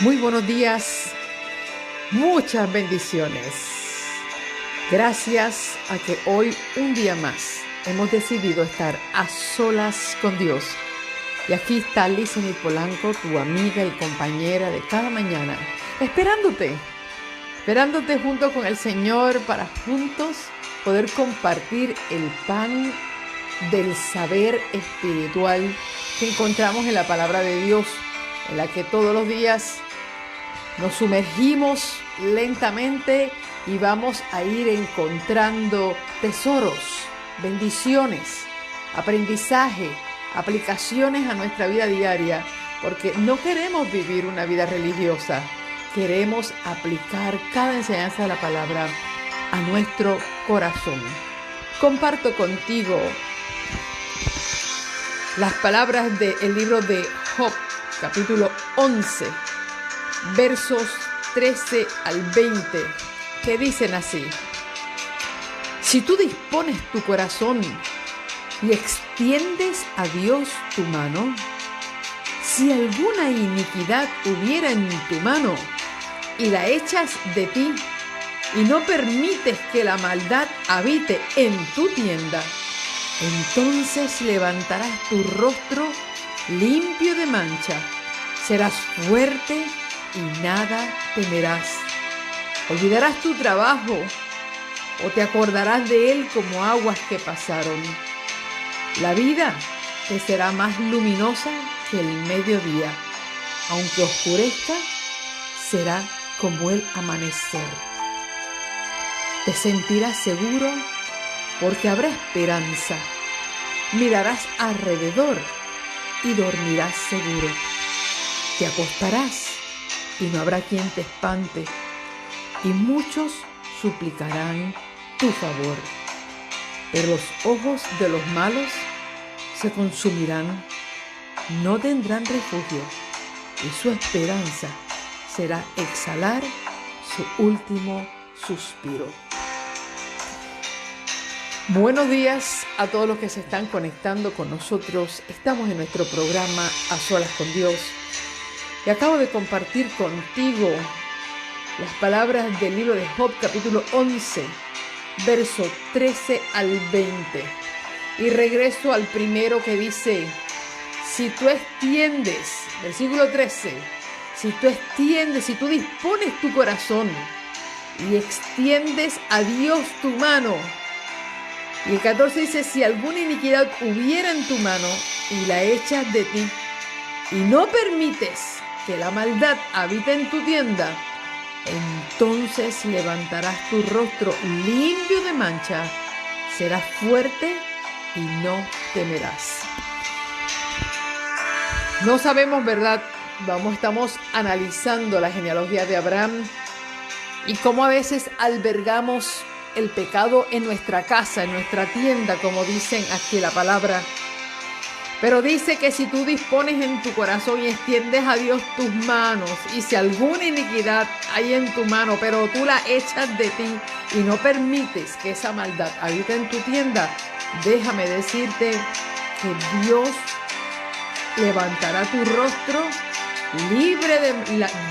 Muy buenos días, muchas bendiciones. Gracias a que hoy un día más hemos decidido estar a solas con Dios. Y aquí está Lizenit Polanco, tu amiga y compañera de cada mañana, esperándote junto con el Señor para juntos poder compartir el pan del saber espiritual que encontramos en la palabra de Dios, en la que todos los días nos sumergimos lentamente y vamos a ir encontrando tesoros, bendiciones, aprendizaje, aplicaciones a nuestra vida diaria, porque no queremos vivir una vida religiosa, queremos aplicar cada enseñanza de la palabra a nuestro corazón. Comparto contigo las palabras del libro de Job, capítulo 11, versos 13 al 20, que dicen así: si tú dispones tu corazón y extiendes a Dios tu mano, si alguna iniquidad hubiera en tu mano y la echas de ti y no permites que la maldad habite en tu tienda, entonces levantarás tu rostro limpio de mancha, serás fuerte y nada temerás. Olvidarás tu trabajo o te acordarás de él como aguas que pasaron. La vida te será más luminosa que el mediodía. Aunque oscurezca, será como el amanecer. Te sentirás seguro porque habrá esperanza. Mirarás alrededor y dormirás seguro. Te acostarás y no habrá quien te espante, y muchos suplicarán tu favor. Pero los ojos de los malos se consumirán, no tendrán refugio, y su esperanza será exhalar su último suspiro. Buenos días a todos los que se están conectando con nosotros. Estamos en nuestro programa A Solas con Dios. Y acabo de compartir contigo las palabras del libro de Job, capítulo 11, verso 13 al 20. Y regreso al primero que dice: si tú extiendes, versículo 13, si tú dispones tu corazón y extiendes a Dios tu mano. Y el 14 dice: si alguna iniquidad hubiera en tu mano y la echas de ti y no permites que la maldad habite en tu tienda, entonces levantarás tu rostro limpio de mancha, serás fuerte y no temerás. No sabemos, ¿verdad? Estamos analizando la genealogía de Abraham y cómo a veces albergamos el pecado en nuestra casa, en nuestra tienda, como dicen aquí la palabra. Pero dice que si tú dispones en tu corazón y extiendes a Dios tus manos, y si alguna iniquidad hay en tu mano, pero tú la echas de ti y no permites que esa maldad habite en tu tienda, déjame decirte que Dios levantará tu rostro libre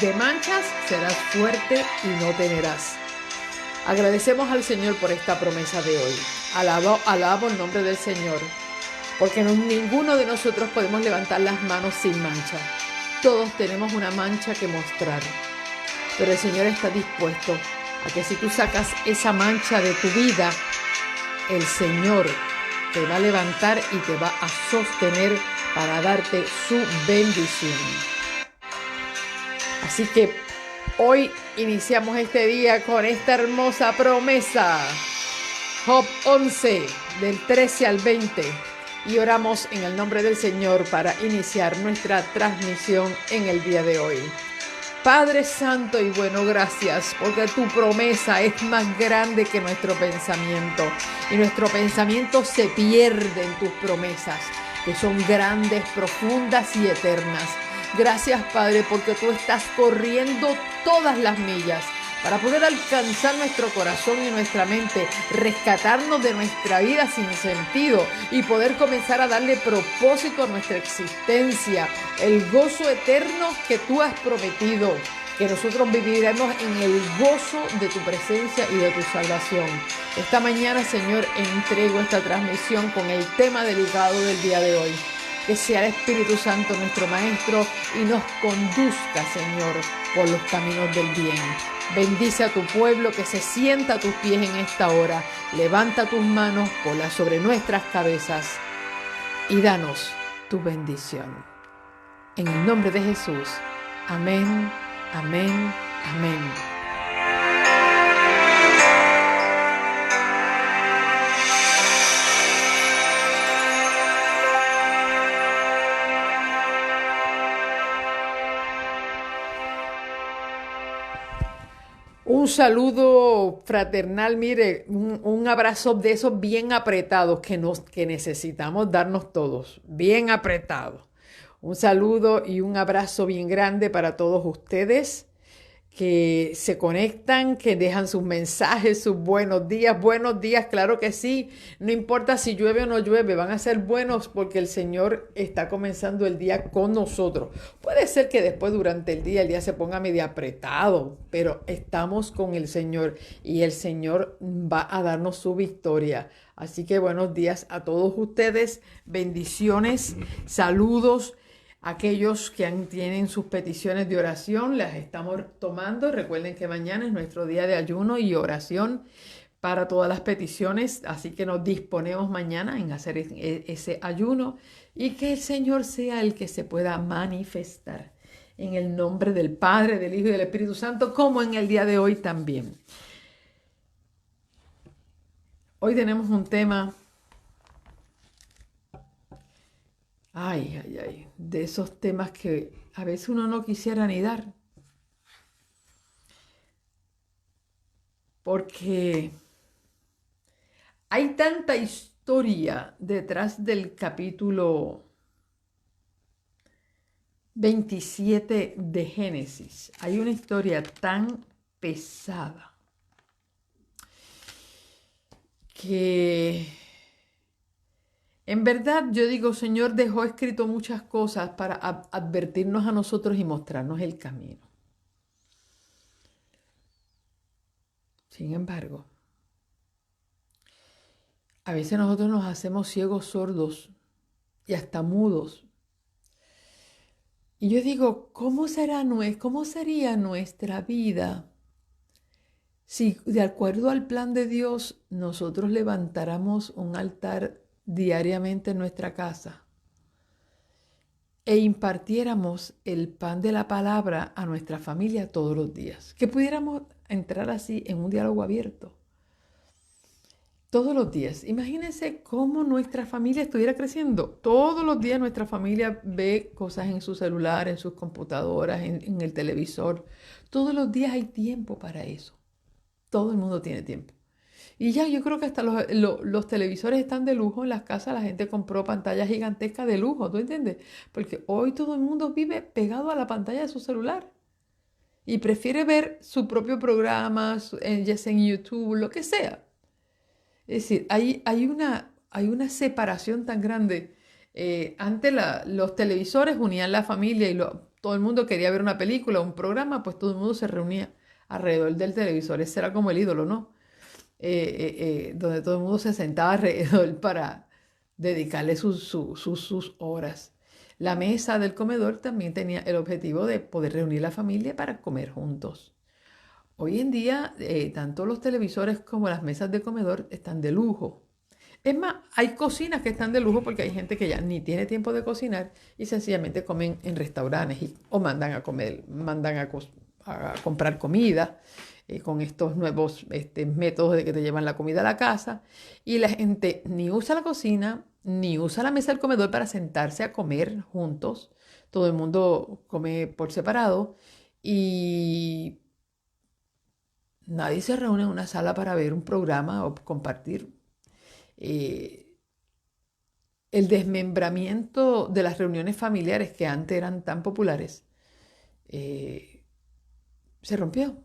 de manchas, serás fuerte y no temerás. Agradecemos al Señor por esta promesa de hoy. Alabo el nombre del Señor, porque ninguno de nosotros podemos levantar las manos sin mancha. Todos tenemos una mancha que mostrar, pero el Señor está dispuesto a que si tú sacas esa mancha de tu vida, el Señor te va a levantar y te va a sostener para darte su bendición. Así que hoy iniciamos este día con esta hermosa promesa. Job 11, del 13 al 20. Y oramos en el nombre del Señor para iniciar nuestra transmisión en el día de hoy. Padre Santo y bueno, gracias, porque tu promesa es más grande que nuestro pensamiento. Y nuestro pensamiento se pierde en tus promesas, que son grandes, profundas y eternas. Gracias, Padre, porque tú estás corriendo todas las millas para poder alcanzar nuestro corazón y nuestra mente, rescatarnos de nuestra vida sin sentido y poder comenzar a darle propósito a nuestra existencia, el gozo eterno que tú has prometido, que nosotros viviremos en el gozo de tu presencia y de tu salvación. Esta mañana, Señor, entrego esta transmisión con el tema delicado del día de hoy. Que sea el Espíritu Santo nuestro Maestro y nos conduzca, Señor, por los caminos del bien. Bendice a tu pueblo que se sienta a tus pies en esta hora. Levanta tus manos, ponlas sobre nuestras cabezas y danos tu bendición. En el nombre de Jesús. Amén, amén, amén. Un saludo fraternal, mire, un abrazo de esos bien apretados que necesitamos darnos todos, bien apretados. Un saludo y un abrazo bien grande para todos ustedes que se conectan, que dejan sus mensajes, sus buenos días, claro que sí. No importa si llueve o no llueve, van a ser buenos porque el Señor está comenzando el día con nosotros. Puede ser que después durante el día se ponga medio apretado, pero estamos con el Señor y el Señor va a darnos su victoria. Así que buenos días a todos ustedes, bendiciones, saludos. Aquellos que tienen sus peticiones de oración, las estamos tomando. Recuerden que mañana es nuestro día de ayuno y oración para todas las peticiones. Así que nos disponemos mañana en hacer ese ayuno y que el Señor sea el que se pueda manifestar en el nombre del Padre, del Hijo y del Espíritu Santo, como en el día de hoy también. Hoy tenemos un tema... de esos temas que a veces uno no quisiera ni dar. Porque hay tanta historia detrás del capítulo 27 de Génesis. Hay una historia tan pesada que... En verdad, yo digo, Señor dejó escrito muchas cosas para advertirnos a nosotros y mostrarnos el camino. Sin embargo, a veces nosotros nos hacemos ciegos, sordos y hasta mudos. Y yo digo, ¿cómo sería nuestra vida si, de acuerdo al plan de Dios, nosotros levantáramos un altar diariamente en nuestra casa e impartiéramos el pan de la palabra a nuestra familia todos los días? Que pudiéramos entrar así en un diálogo abierto todos los días. Imagínense cómo nuestra familia estuviera creciendo. Todos los días nuestra familia ve cosas en su celular, en sus computadoras, en el televisor. Todos los días hay tiempo para eso. Todo el mundo tiene tiempo. Y ya yo creo que hasta los televisores están de lujo en las casas. La gente compró pantallas gigantescas de lujo, ¿tú entiendes? Porque hoy todo el mundo vive pegado a la pantalla de su celular y prefiere ver su propio programa, ya sea en YouTube, lo que sea. Es decir, hay una separación tan grande. Antes los televisores unían la familia y todo el mundo quería ver una película, un programa, pues todo el mundo se reunía alrededor del televisor. Ese era como el ídolo, ¿no? Donde todo el mundo se sentaba alrededor para dedicarle sus horas. La mesa del comedor también tenía el objetivo de poder reunir la familia para comer juntos. Hoy en día, tanto los televisores como las mesas de comedor están de lujo. Es más, hay cocinas que están de lujo porque hay gente que ya ni tiene tiempo de cocinar y sencillamente comen en restaurantes o mandan a comprar comida. Con estos nuevos métodos de que te llevan la comida a la casa, y la gente ni usa la cocina, ni usa la mesa del comedor para sentarse a comer juntos. Todo el mundo come por separado y nadie se reúne en una sala para ver un programa o compartir. El desmembramiento de las reuniones familiares que antes eran tan populares se rompió.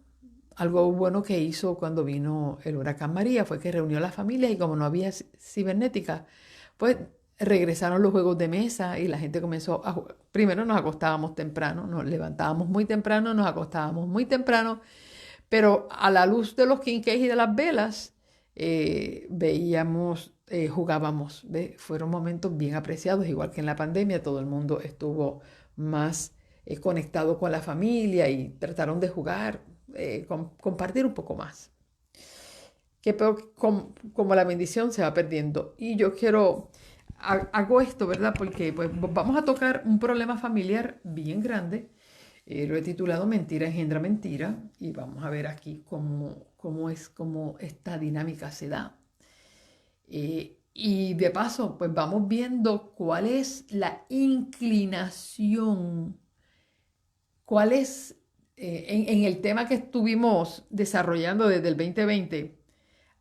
algo bueno que hizo cuando vino el huracán María fue que reunió a la familia y como no había cibernética, pues regresaron los juegos de mesa y la gente comenzó a jugar. Primero nos acostábamos temprano, nos levantábamos muy temprano, nos acostábamos muy temprano, pero a la luz de los quinqués y de las velas, veíamos, jugábamos. Fueron momentos bien apreciados, igual que en la pandemia, todo el mundo estuvo más conectado con la familia y trataron de jugar, compartir un poco más. Como la bendición se va perdiendo. Y yo hago esto, ¿verdad? Porque pues, vamos a tocar un problema familiar bien grande. Lo he titulado Mentira engendra mentira y vamos a ver aquí cómo esta dinámica se da. Y de paso, pues vamos viendo cuál es la inclinación, cuál es, en el tema que estuvimos desarrollando desde el 2020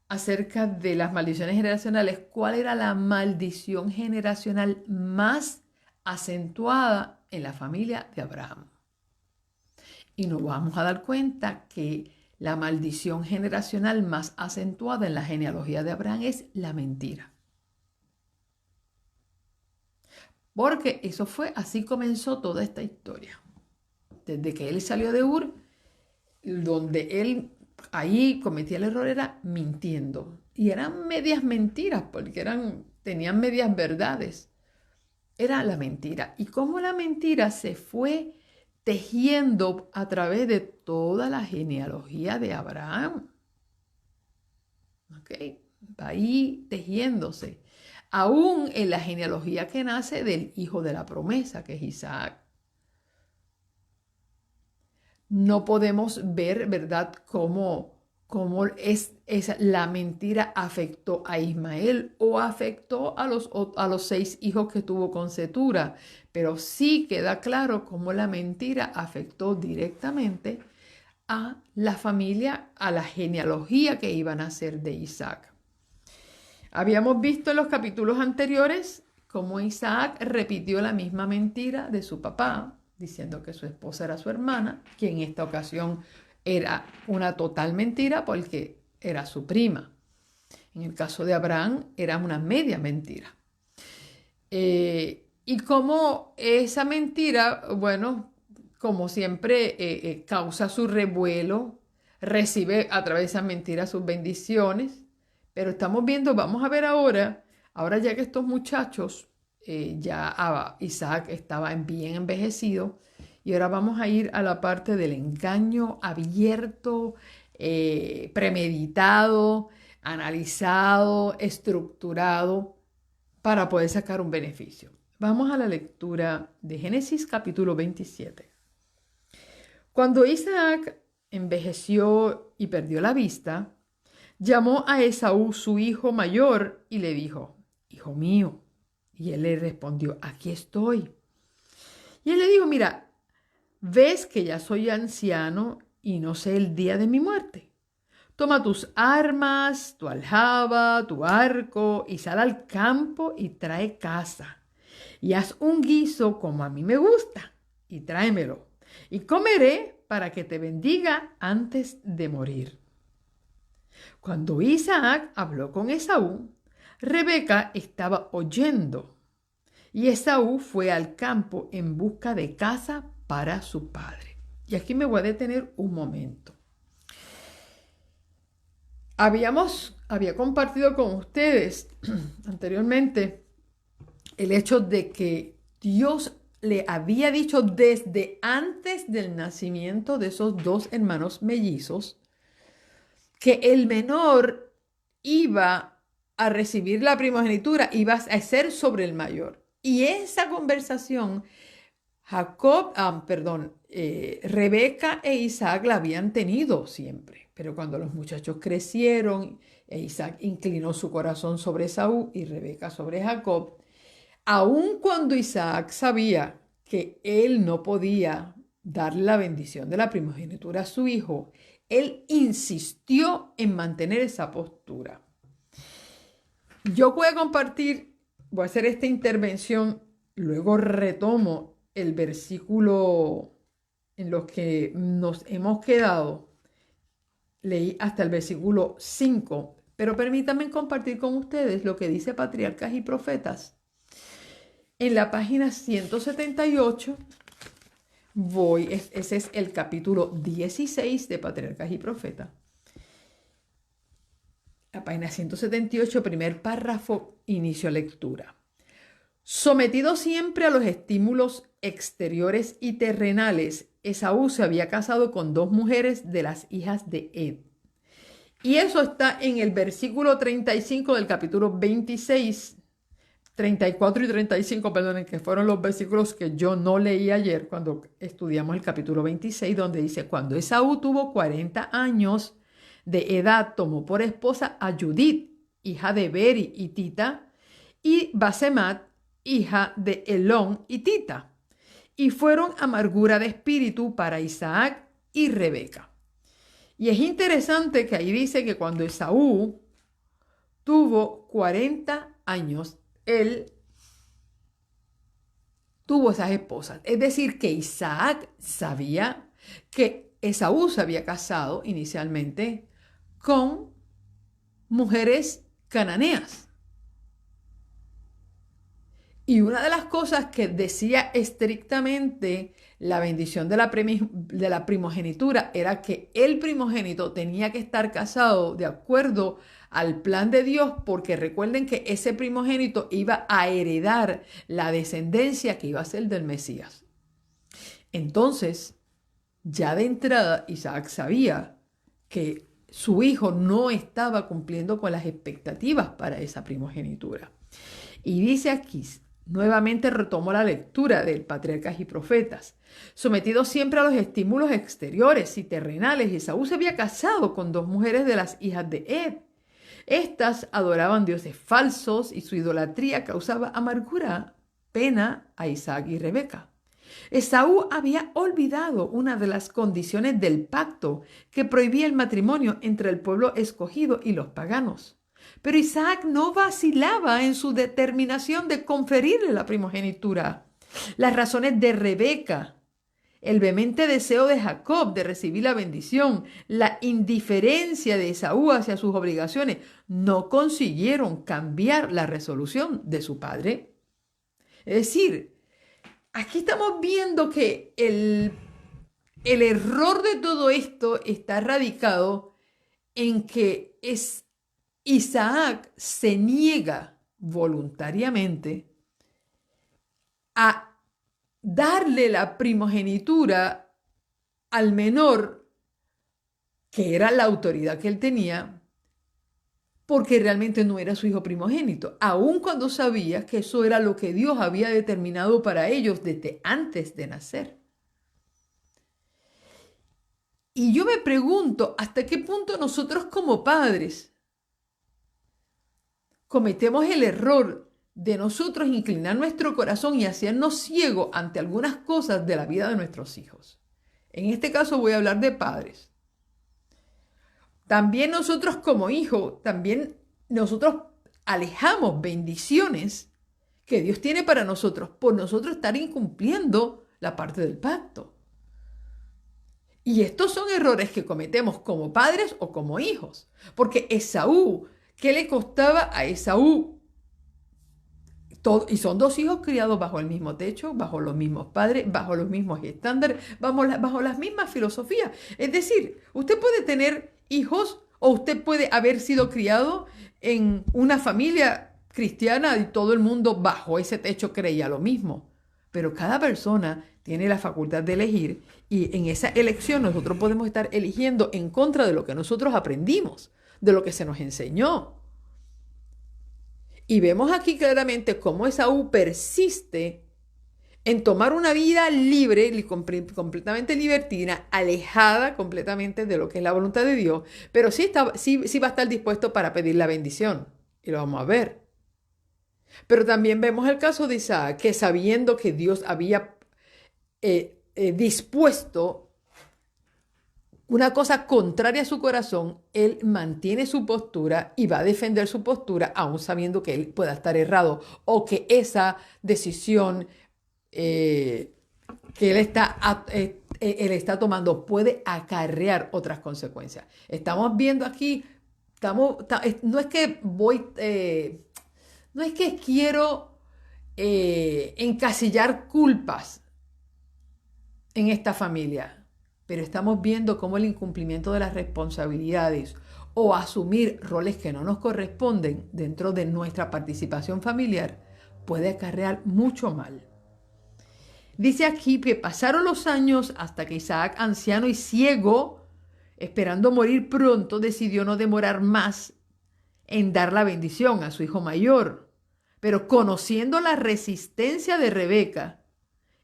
acerca de las maldiciones generacionales, cuál era la maldición generacional más acentuada en la familia de Abraham. Y nos vamos a dar cuenta que la maldición generacional más acentuada en la genealogía de Abraham es la mentira. Porque eso fue, así comenzó toda esta historia. Desde que él salió de Ur, donde él ahí cometía el error era mintiendo. Y eran medias mentiras, porque tenían medias verdades. Era la mentira. Y cómo la mentira se fue tejiendo a través de toda la genealogía de Abraham. ¿Ok? Va ahí tejiéndose. Aún en la genealogía que nace del hijo de la promesa, que es Isaac. No podemos ver, ¿verdad?, cómo la mentira afectó a Ismael o afectó a los 6 hijos que tuvo con Cetura, pero sí queda claro cómo la mentira afectó directamente a la familia, a la genealogía que iban a ser de Isaac. Habíamos visto en los capítulos anteriores cómo Isaac repitió la misma mentira de su papá, diciendo que su esposa era su hermana, que en esta ocasión era una total mentira porque era su prima. En el caso de Abraham era una media mentira. Y como esa mentira, bueno, como siempre causa su revuelo, recibe a través de esa mentira sus bendiciones, pero estamos viendo, vamos a ver ahora ya que estos muchachos, Isaac estaba bien envejecido, y ahora vamos a ir a la parte del engaño abierto, premeditado, analizado, estructurado, para poder sacar un beneficio. Vamos a la lectura de Génesis capítulo 27. Cuando Isaac envejeció y perdió la vista, llamó a Esaú, su hijo mayor, y le dijo: «Hijo mío». Y él le respondió: «Aquí estoy». Y él le dijo: «Mira, ves que ya soy anciano y no sé el día de mi muerte. Toma tus armas, tu aljaba, tu arco, y sal al campo y trae caza. Y haz un guiso como a mí me gusta, y tráemelo. Y comeré para que te bendiga antes de morir». Cuando Isaac habló con Esaú, Rebeca estaba oyendo, y Esaú fue al campo en busca de caza para su padre. Y aquí me voy a detener un momento. Había compartido con ustedes anteriormente el hecho de que Dios le había dicho desde antes del nacimiento de esos 2 hermanos mellizos que el menor iba a recibir la primogenitura, iba a ser sobre el mayor. Y esa conversación, Rebeca e Isaac la habían tenido siempre. Pero cuando los muchachos crecieron, Isaac inclinó su corazón sobre Esaú y Rebeca sobre Jacob. Aun cuando Isaac sabía que él no podía darle la bendición de la primogenitura a su hijo, él insistió en mantener esa postura. Yo voy a hacer esta intervención, luego retomo el versículo en los que nos hemos quedado leí hasta el versículo 5, pero permítanme compartir con ustedes lo que dice Patriarcas y Profetas. En la página 178, ese es el capítulo 16 de Patriarcas y Profetas. La página 178, primer párrafo, inicio lectura. Sometido siempre a los estímulos exteriores y terrenales, Esaú se había casado con 2 mujeres de las hijas de Ed. Y eso está en el versículo 35 del capítulo 26, 34 y 35, perdonen, que fueron los versículos que yo no leí ayer cuando estudiamos el capítulo 26, donde dice, cuando Esaú tuvo 40 años de edad, tomó por esposa a Judith, hija de Beri y Tita, y Basemat, hija de Elón y Tita, y fueron amargura de espíritu para Isaac y Rebeca. Y es interesante que ahí dice que cuando Esaú tuvo 40 años, él tuvo esas esposas. Es decir, que Isaac sabía que Esaú se había casado inicialmente con mujeres cananeas. Y una de las cosas que decía estrictamente la bendición de la primogenitura era que el primogénito tenía que estar casado de acuerdo al plan de Dios, porque recuerden que ese primogénito iba a heredar la descendencia que iba a ser del Mesías. Entonces, ya de entrada, Isaac sabía que su hijo no estaba cumpliendo con las expectativas para esa primogenitura. Y dice aquí, nuevamente retomo la lectura del Patriarcas y Profetas. Sometido siempre a los estímulos exteriores y terrenales, Esaú se había casado con 2 mujeres de las hijas de Ed. Estas adoraban dioses falsos y su idolatría causaba amargura, pena a Isaac y Rebeca. Esaú había olvidado una de las condiciones del pacto que prohibía el matrimonio entre el pueblo escogido y los paganos. Pero Isaac no vacilaba en su determinación de conferirle la primogenitura. Las razones de Rebeca, el vehemente deseo de Jacob de recibir la bendición, la indiferencia de Esaú hacia sus obligaciones, no consiguieron cambiar la resolución de su padre. Es decir, aquí estamos viendo que el error de todo esto está radicado en que Isaac se niega voluntariamente a darle la primogenitura al menor, que era la autoridad que él tenía, porque realmente no era su hijo primogénito, aun cuando sabía que eso era lo que Dios había determinado para ellos desde antes de nacer. Y yo me pregunto, ¿hasta qué punto nosotros como padres cometemos el error de nosotros inclinar nuestro corazón y hacernos ciegos ante algunas cosas de la vida de nuestros hijos? En este caso voy a hablar de padres. También nosotros como hijos, también nosotros alejamos bendiciones que Dios tiene para nosotros por nosotros estar incumpliendo la parte del pacto. Y estos son errores que cometemos como padres o como hijos. Porque Esaú, ¿qué le costaba a Esaú? Y son 2 hijos criados bajo el mismo techo, bajo los mismos padres, bajo los mismos estándares, bajo las mismas filosofías. Es decir, usted puede tener hijos o usted puede haber sido criado en una familia cristiana y todo el mundo bajo ese techo creía lo mismo. Pero cada persona tiene la facultad de elegir y en esa elección nosotros podemos estar eligiendo en contra de lo que nosotros aprendimos, de lo que se nos enseñó. Y vemos aquí claramente cómo Esaú persiste en tomar una vida libre, completamente libertina, alejada completamente de lo que es la voluntad de Dios, pero sí va a estar dispuesto para pedir la bendición. Y lo vamos a ver. Pero también vemos el caso de Isaac, que sabiendo que Dios había dispuesto una cosa contraria a su corazón, él mantiene su postura y va a defender su postura, aún sabiendo que él pueda estar errado o que esa decisión que él está él está tomando puede acarrear otras consecuencias. Estamos viendo aquí, no es que no es que quiero encasillar culpas en esta familia, pero estamos viendo cómo el incumplimiento de las responsabilidades o asumir roles que no nos corresponden dentro de nuestra participación familiar puede acarrear mucho mal. Dice aquí que pasaron los años hasta que Isaac, anciano y ciego, esperando morir pronto, decidió no demorar más en dar la bendición a su hijo mayor. Pero conociendo la resistencia de Rebeca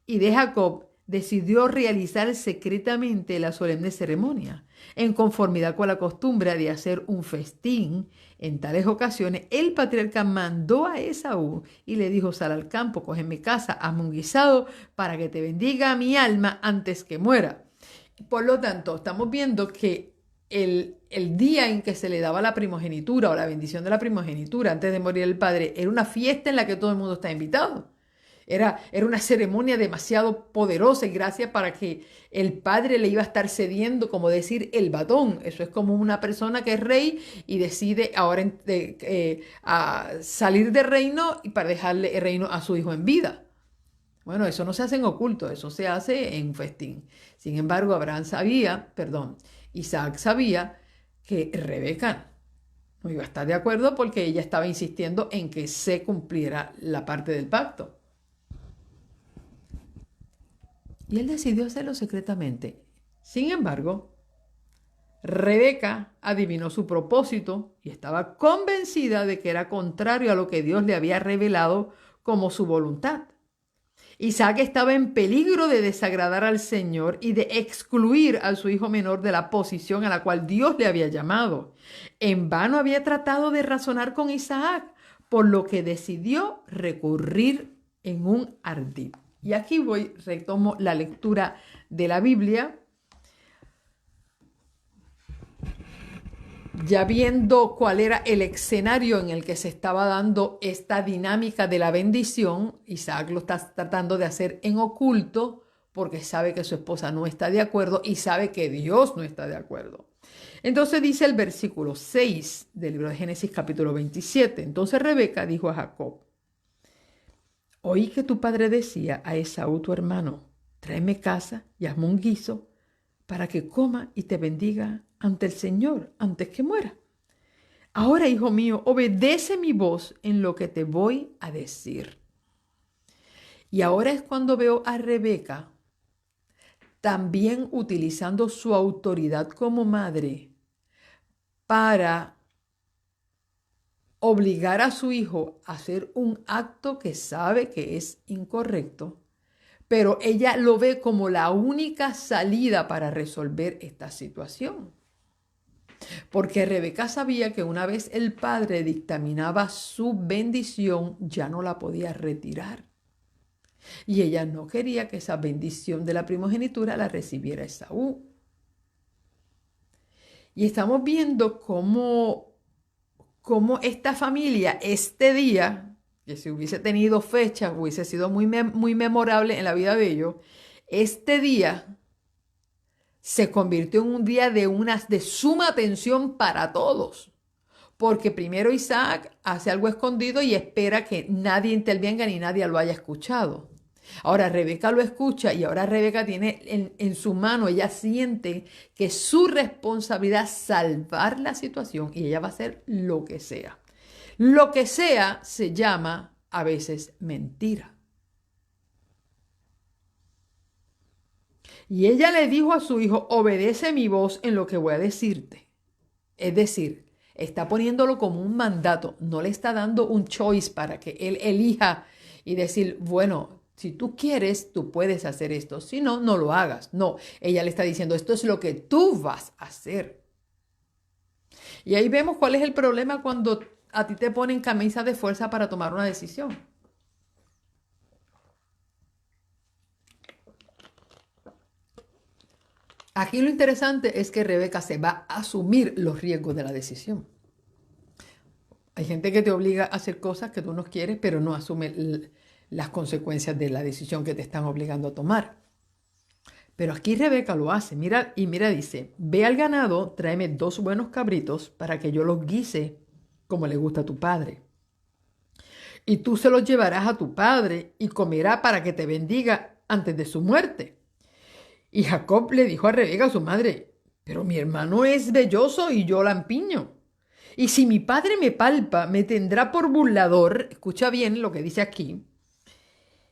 y de Jacob, decidió realizar secretamente la solemne ceremonia. En conformidad con la costumbre de hacer un festín en tales ocasiones, el patriarca mandó a Esaú y le dijo: sal al campo, coge mi casa, hazme un guisado para que te bendiga mi alma antes que muera. Por lo tanto, estamos viendo que el día en que se le daba la primogenitura o la bendición de la primogenitura antes de morir el padre era una fiesta en la que todo el mundo está invitado. Era una ceremonia demasiado poderosa y gracias para que el padre le iba a estar cediendo, como decir, el batón. Eso es como una persona que es rey y decide ahora a salir del reino y para dejarle el reino a su hijo en vida. Bueno, eso no se hace en oculto, eso se hace en festín. Sin embargo, Isaac sabía que Rebeca no iba a estar de acuerdo porque ella estaba insistiendo en que se cumpliera la parte del pacto. Y él decidió hacerlo secretamente. Sin embargo, Rebeca adivinó su propósito y estaba convencida de que era contrario a lo que Dios le había revelado como su voluntad. Isaac estaba en peligro de desagradar al Señor y de excluir a su hijo menor de la posición a la cual Dios le había llamado. En vano había tratado de razonar con Isaac, por lo que decidió recurrir en un ardid. Y aquí retomo la lectura de la Biblia. Ya viendo cuál era el escenario en el que se estaba dando esta dinámica de la bendición, Isaac lo está tratando de hacer en oculto porque sabe que su esposa no está de acuerdo y sabe que Dios no está de acuerdo. Entonces dice el versículo 6 del libro de Génesis capítulo 27. Entonces Rebeca dijo a Jacob: oí que tu padre decía a Esaú tu hermano: tráeme caza y hazme un guiso para que coma y te bendiga ante el Señor antes que muera. Ahora, hijo mío, obedece mi voz en lo que te voy a decir. Y ahora es cuando veo a Rebeca también utilizando su autoridad como madre para obligar a su hijo a hacer un acto que sabe que es incorrecto, pero ella lo ve como la única salida para resolver esta situación. Porque Rebeca sabía que una vez el padre dictaminaba su bendición, ya no la podía retirar. Y ella no quería que esa bendición de la primogenitura la recibiera Esaú. Y estamos viendo cómo esta familia, este día, que si hubiese tenido fecha, hubiese sido muy memorable en la vida de ellos, este día se convirtió en un día de suma tensión para todos. Porque primero Isaac hace algo escondido y espera que nadie intervenga ni nadie lo haya escuchado. Ahora Rebeca lo escucha y ahora Rebeca tiene en su mano, ella siente que es su responsabilidad salvar la situación y ella va a hacer lo que sea. Lo que sea se llama a veces mentira. Y ella le dijo a su hijo: obedece mi voz en lo que voy a decirte. Es decir, está poniéndolo como un mandato, no le está dando un choice para que él elija y decir, bueno, si tú quieres, tú puedes hacer esto, si no, no lo hagas. No, ella le está diciendo, esto es lo que tú vas a hacer. Y ahí vemos cuál es el problema cuando a ti te ponen camisa de fuerza para tomar una decisión. Aquí lo interesante es que Rebeca se va a asumir los riesgos de la decisión. Hay gente que te obliga a hacer cosas que tú no quieres, pero no asume las consecuencias de la decisión que te están obligando a tomar. Pero aquí Rebeca lo hace, mira, y mira, dice, ve al ganado, tráeme 2 buenos cabritos para que yo los guise como le gusta a tu padre. Y tú se los llevarás a tu padre y comerá para que te bendiga antes de su muerte. Y Jacob le dijo a Rebeca, su madre, pero mi hermano es velloso y yo lampiño. Y si mi padre me palpa, me tendrá por burlador, escucha bien lo que dice aquí,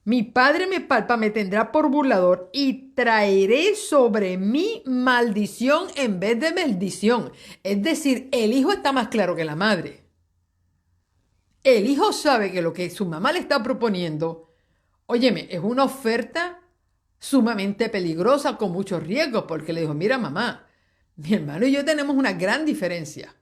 mi padre me palpa, me tendrá por burlador y traeré sobre mí maldición en vez de bendición. Es decir, el hijo está más claro que la madre. El hijo sabe que lo que su mamá le está proponiendo, óyeme, es una oferta sumamente peligrosa con muchos riesgos, porque le dijo, mira mamá, mi hermano y yo tenemos una gran diferencia.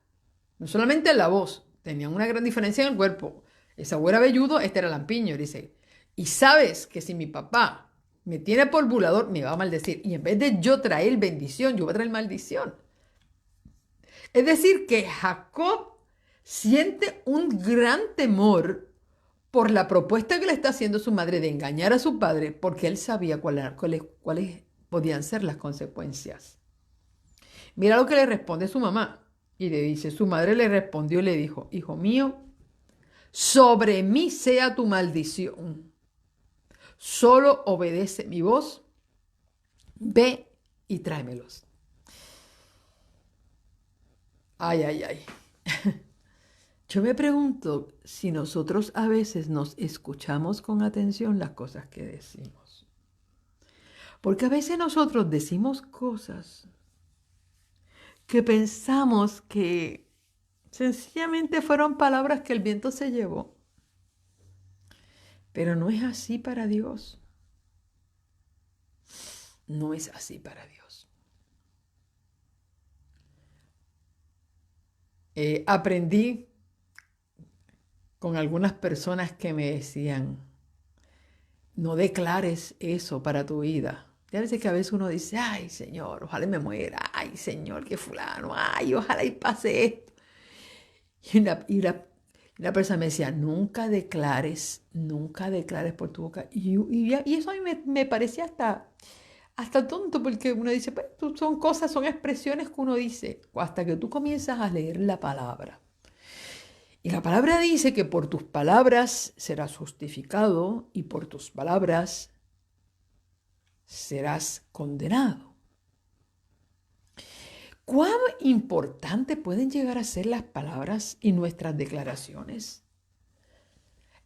No solamente en la voz, tenían una gran diferencia en el cuerpo. Ese abuelo era velludo, este era lampiño, dice. Y sabes que si mi papá me tiene por burlador, me va a maldecir. Y en vez de yo traer bendición, yo voy a traer maldición. Es decir, que Jacob siente un gran temor por la propuesta que le está haciendo su madre de engañar a su padre, porque él sabía cuáles podían ser las consecuencias. Mira lo que le responde su mamá. Y le dice, su madre le respondió y le dijo, hijo mío, sobre mí sea tu maldición. Solo obedece mi voz, ve y tráemelos. Ay, ay, ay. Yo me pregunto si nosotros a veces nos escuchamos con atención las cosas que decimos. Porque a veces nosotros decimos cosas que pensamos que sencillamente fueron palabras que el viento se llevó. Pero no es así para Dios. No es así para Dios. Aprendí con algunas personas que me decían, no declares eso para tu vida. Ya veces que a veces uno dice, ay Señor, ojalá me muera, ay Señor, que fulano, ay, ojalá y pase esto. Y una persona me decía, nunca declares por tu boca. Y eso a mí me parecía hasta tonto, porque uno dice, pues, son cosas, son expresiones que uno dice, hasta que tú comienzas a leer la palabra. Y la palabra dice que por tus palabras serás justificado y por tus palabras serás condenado. ¿Cuán importante pueden llegar a ser las palabras y nuestras declaraciones?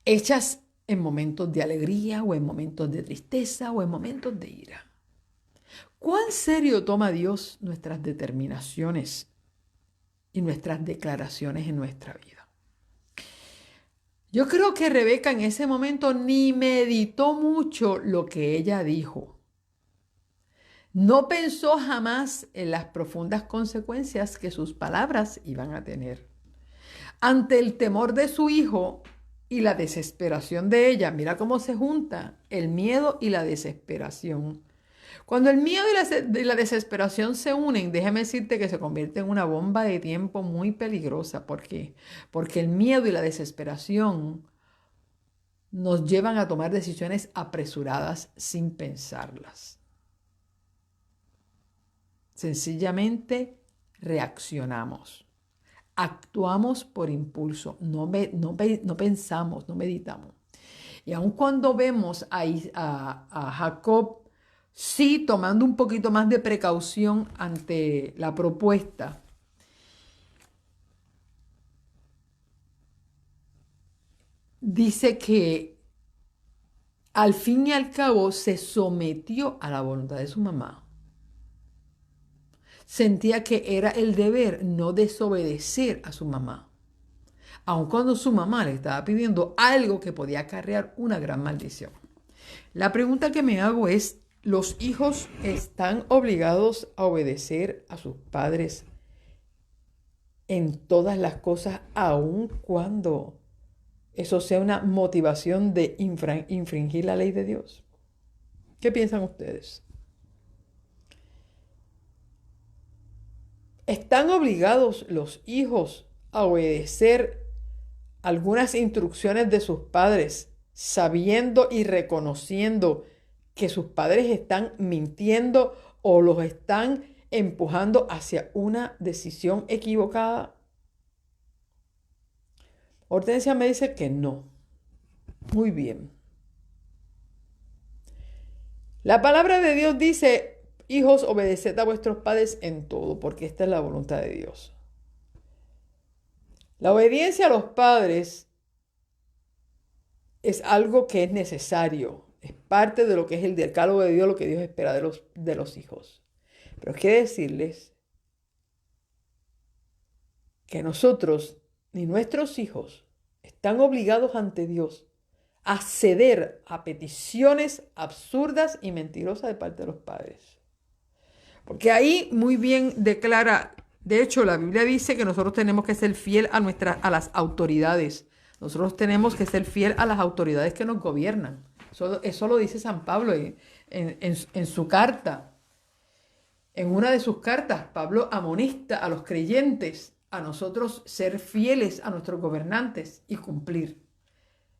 Hechas en momentos de alegría o en momentos de tristeza o en momentos de ira. ¿Cuán serio toma Dios nuestras determinaciones y nuestras declaraciones en nuestra vida? Yo creo que Rebeca en ese momento ni meditó mucho lo que ella dijo. No pensó jamás en las profundas consecuencias que sus palabras iban a tener. Ante el temor de su hijo y la desesperación de ella, mira cómo se junta el miedo y la desesperación. Cuando el miedo y la desesperación se unen, déjame decirte que se convierte en una bomba de tiempo muy peligrosa. ¿Por qué? Porque el miedo y la desesperación nos llevan a tomar decisiones apresuradas sin pensarlas. Sencillamente reaccionamos, actuamos por impulso, no pensamos, no meditamos. Y aun cuando vemos a Jacob sí tomando un poquito más de precaución ante la propuesta, dice que al fin y al cabo se sometió a la voluntad de su mamá. Sentía que era el deber no desobedecer a su mamá, aun cuando su mamá le estaba pidiendo algo que podía acarrear una gran maldición. La pregunta que me hago es, ¿los hijos están obligados a obedecer a sus padres en todas las cosas, aun cuando eso sea una motivación de infringir la ley de Dios? ¿Qué piensan ustedes? ¿Están obligados los hijos a obedecer algunas instrucciones de sus padres, sabiendo y reconociendo que sus padres están mintiendo o los están empujando hacia una decisión equivocada? Hortensia me dice que no. Muy bien. La palabra de Dios dice, hijos, obedeced a vuestros padres en todo, porque esta es la voluntad de Dios. La obediencia a los padres es algo que es necesario, es parte de lo que es el decálogo de Dios, lo que Dios espera de los hijos. Pero quiere decirles que nosotros ni nuestros hijos están obligados ante Dios a ceder a peticiones absurdas y mentirosas de parte de los padres. Porque ahí muy bien declara, de hecho la Biblia dice que nosotros tenemos que ser fiel a las autoridades. Nosotros tenemos que ser fiel a las autoridades que nos gobiernan. Eso lo dice San Pablo en su carta. En una de sus cartas, Pablo amonesta a los creyentes a nosotros ser fieles a nuestros gobernantes y cumplir.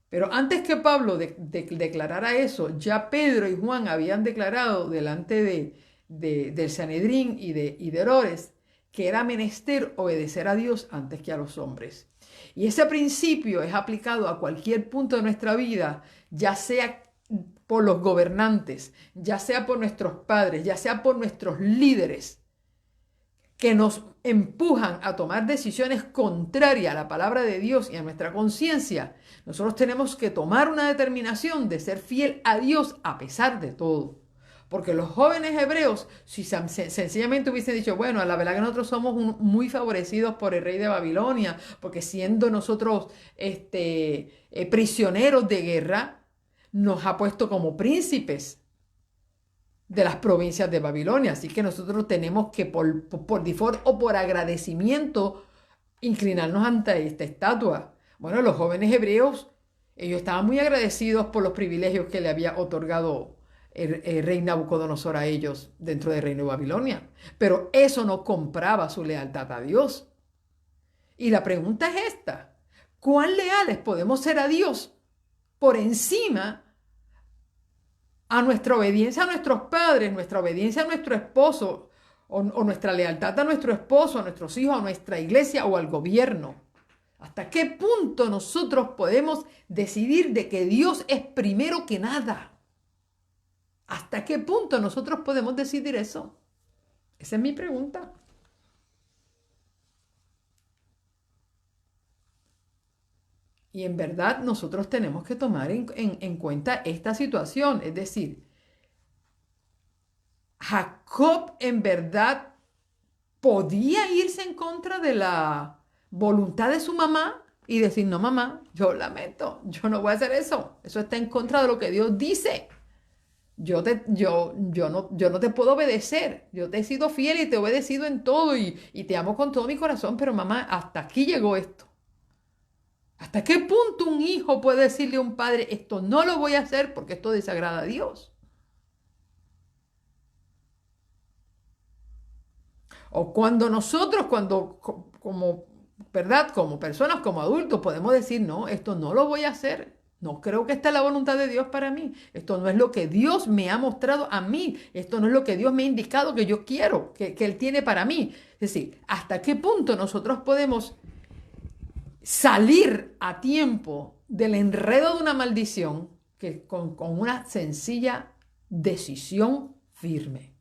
Pero antes que Pablo declarara eso, ya Pedro y Juan habían declarado delante del Sanedrín y de Herodes que era menester obedecer a Dios antes que a los hombres. Y ese principio es aplicado a cualquier punto de nuestra vida, ya sea por los gobernantes, ya sea por nuestros padres, ya sea por nuestros líderes, que nos empujan a tomar decisiones contrarias a la palabra de Dios y a nuestra conciencia. Nosotros tenemos que tomar una determinación de ser fiel a Dios a pesar de todo. Porque los jóvenes hebreos, si sencillamente hubiesen dicho, bueno, a la verdad que nosotros somos muy favorecidos por el rey de Babilonia, porque siendo nosotros prisioneros de guerra, nos ha puesto como príncipes de las provincias de Babilonia. Así que nosotros tenemos que por default o por agradecimiento inclinarnos ante esta estatua. Bueno, los jóvenes hebreos, ellos estaban muy agradecidos por los privilegios que le había otorgado el rey Nabucodonosor a ellos dentro del reino de Babilonia. Pero eso no compraba su lealtad a Dios. Y la pregunta es esta: ¿cuán leales podemos ser a Dios por encima a nuestra obediencia a nuestros padres, nuestra obediencia a nuestro esposo, o nuestra lealtad a nuestro esposo, a nuestros hijos, a nuestra iglesia o al gobierno? ¿Hasta qué punto nosotros podemos decidir de que Dios es primero que nada? ¿Hasta qué punto nosotros podemos decidir eso? Esa es mi pregunta. Y en verdad nosotros tenemos que tomar en cuenta esta situación. Es decir, Jacob en verdad podía irse en contra de la voluntad de su mamá y decir, no mamá, yo lamento, yo no voy a hacer eso. Eso está en contra de lo que Dios dice. Yo no te puedo obedecer. Yo te he sido fiel y te he obedecido en todo y te amo con todo mi corazón, pero mamá, hasta aquí llegó esto. ¿Hasta qué punto un hijo puede decirle a un padre, esto no lo voy a hacer porque esto desagrada a Dios? O cuando nosotros, ¿verdad? Como personas, como adultos, podemos decir, no, esto no lo voy a hacer. No creo que esta es la voluntad de Dios para mí. Esto no es lo que Dios me ha mostrado a mí. Esto no es lo que Dios me ha indicado que yo quiero, que Él tiene para mí. Es decir, ¿hasta qué punto nosotros podemos salir a tiempo del enredo de una maldición con una sencilla decisión firme?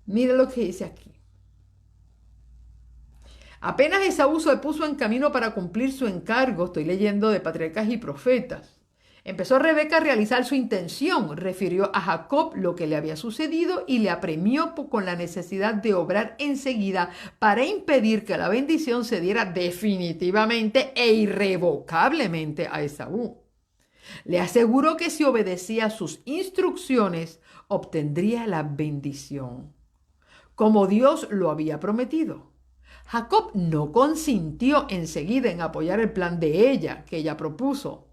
Mira lo que dice aquí. Apenas Esaú se puso en camino para cumplir su encargo, estoy leyendo de Patriarcas y Profetas, empezó Rebeca a realizar su intención, refirió a Jacob lo que le había sucedido y le apremió con la necesidad de obrar enseguida para impedir que la bendición se diera definitivamente e irrevocablemente a Esaú. Le aseguró que si obedecía sus instrucciones, obtendría la bendición, como Dios lo había prometido. Jacob no consintió enseguida en apoyar el plan de ella, que ella propuso.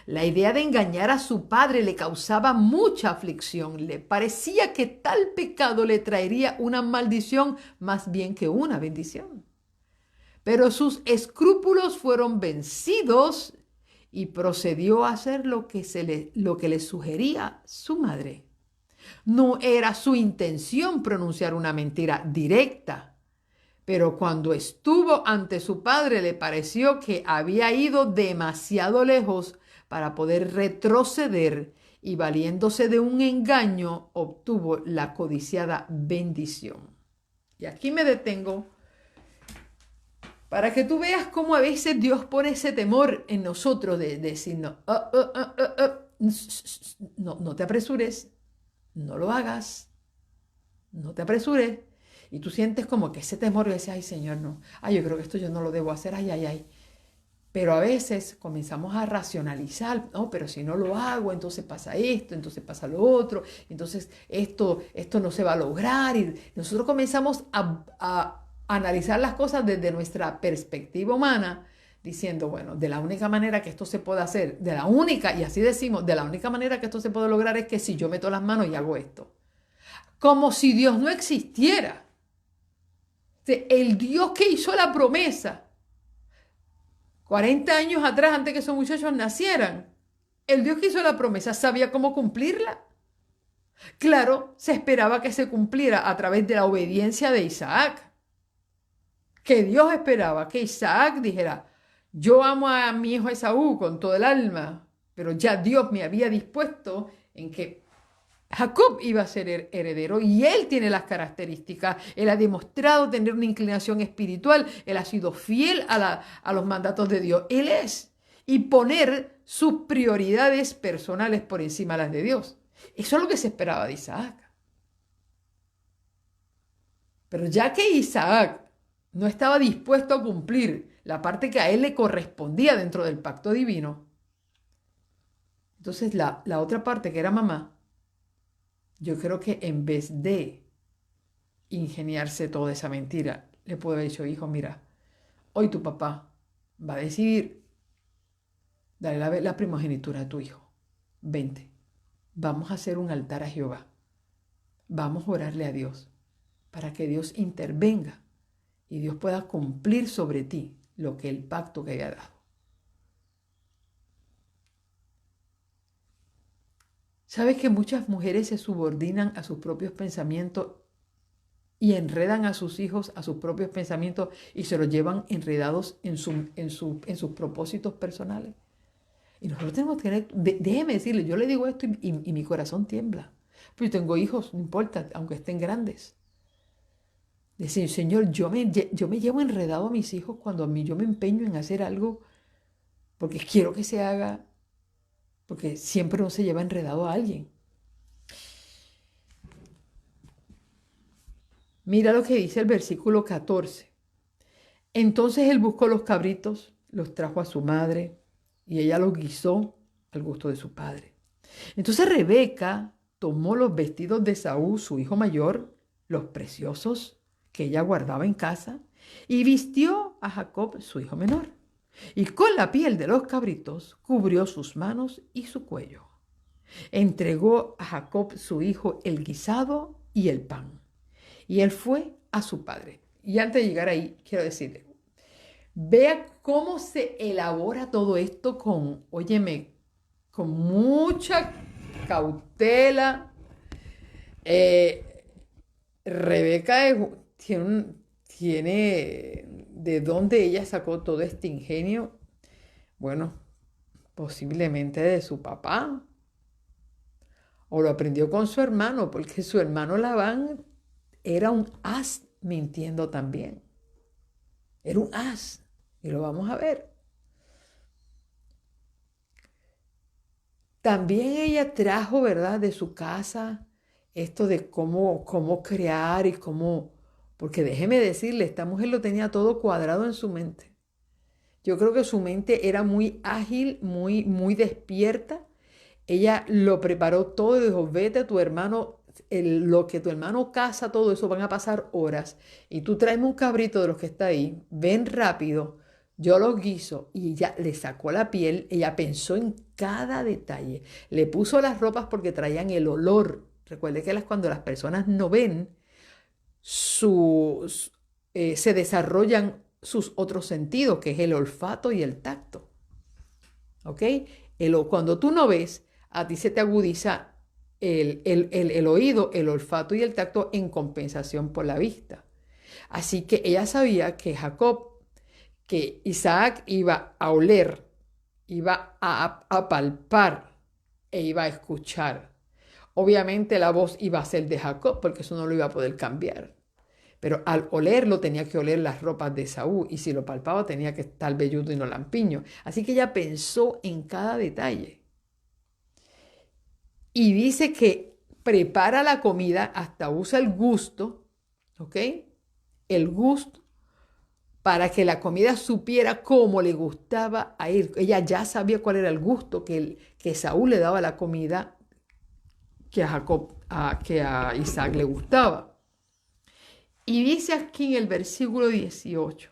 La idea de engañar a su padre le causaba mucha aflicción. Le parecía que tal pecado le traería una maldición más bien que una bendición. Pero sus escrúpulos fueron vencidos y procedió a hacer lo que le sugería su madre. No era su intención pronunciar una mentira directa, pero cuando estuvo ante su padre le pareció que había ido demasiado lejos para poder retroceder y valiéndose de un engaño obtuvo la codiciada bendición. Y aquí me detengo para que tú veas cómo a veces Dios pone ese temor en nosotros de decirnos, no te apresures, no lo hagas, no te apresures. Y tú sientes como que ese temor y dices, ay Señor, no, ay yo creo que esto yo no lo debo hacer, ay. Pero a veces comenzamos a racionalizar, no, pero si no lo hago, entonces pasa esto, entonces pasa lo otro, entonces esto no se va a lograr. Y nosotros comenzamos a analizar las cosas desde nuestra perspectiva humana, diciendo, bueno, de la única manera que esto se puede hacer, de la única, y así decimos, de la única manera que esto se puede lograr es que si yo meto las manos y hago esto. Como si Dios no existiera. El Dios que hizo la promesa 40 años atrás, antes que esos muchachos nacieran, el Dios que hizo la promesa sabía cómo cumplirla. Claro, se esperaba que se cumpliera a través de la obediencia de Isaac. Que Dios esperaba que Isaac dijera, yo amo a mi hijo Esaú con todo el alma, pero ya Dios me había dispuesto en que Jacob iba a ser heredero y él tiene las características. Él ha demostrado tener una inclinación espiritual. Él ha sido fiel a los mandatos de Dios. Él es. Y poner sus prioridades personales por encima de las de Dios. Eso es lo que se esperaba de Isaac. Pero ya que Isaac no estaba dispuesto a cumplir la parte que a él le correspondía dentro del pacto divino, entonces la otra parte que era mamá, yo creo que en vez de ingeniarse toda esa mentira, le puede haber dicho, hijo, mira, hoy tu papá va a decidir darle la primogenitura a tu hijo. Vente, vamos a hacer un altar a Jehová. Vamos a orarle a Dios para que Dios intervenga y Dios pueda cumplir sobre ti lo que el pacto que había dado. ¿Sabes que muchas mujeres se subordinan a sus propios pensamientos y enredan a sus hijos a sus propios pensamientos y se los llevan enredados en sus propósitos personales? Y nosotros tenemos que tener, déjeme decirle, yo le digo esto y mi corazón tiembla. Pues yo tengo hijos, no importa, aunque estén grandes. Decir, Señor, yo me llevo enredado a mis hijos cuando a mí yo me empeño en hacer algo porque quiero que se haga. Porque siempre uno se lleva enredado a alguien. Mira lo que dice el versículo 14. Entonces él buscó los cabritos, los trajo a su madre y ella los guisó al gusto de su padre. Entonces Rebeca tomó los vestidos de Esaú, su hijo mayor, los preciosos que ella guardaba en casa, y vistió a Jacob, su hijo menor. Y con la piel de los cabritos cubrió sus manos y su cuello. Entregó a Jacob su hijo el guisado y el pan. Y él fue a su padre. Y antes de llegar ahí, quiero decirle, vea cómo se elabora todo esto con mucha cautela. Rebeca tiene de dónde ella sacó todo este ingenio. Bueno, posiblemente de su papá. O lo aprendió con su hermano, porque su hermano Labán era un as mintiendo también. Era un as. Y lo vamos a ver. También ella trajo, ¿verdad?, de su casa esto de cómo crear y cómo... Porque déjeme decirle, esta mujer lo tenía todo cuadrado en su mente. Yo creo que su mente era muy ágil, muy despierta. Ella lo preparó todo y dijo, vete a tu hermano, lo que tu hermano caza, todo eso, van a pasar horas. Y tú tráeme un cabrito de los que está ahí, ven rápido, yo los guiso. Y ella le sacó la piel, ella pensó en cada detalle. Le puso las ropas porque traían el olor. Recuerde que cuando las personas no ven, se desarrollan sus otros sentidos, que es el olfato y el tacto. ¿Ok? Cuando tú no ves, a ti se te agudiza el oído, el olfato y el tacto en compensación por la vista. Así que ella sabía que Isaac iba a oler, iba a palpar e iba a escuchar. Obviamente la voz iba a ser de Jacob porque eso no lo iba a poder cambiar. Pero al olerlo tenía que oler las ropas de Esaú y si lo palpaba tenía que estar velludo y no lampiño. Así que ella pensó en cada detalle. Y dice que prepara la comida, hasta usa el gusto, ¿ok? El gusto para que la comida supiera cómo le gustaba a él. Ella ya sabía cuál era el gusto que Esaú le daba a la comida que a Isaac le gustaba. Y dice aquí en el versículo 18,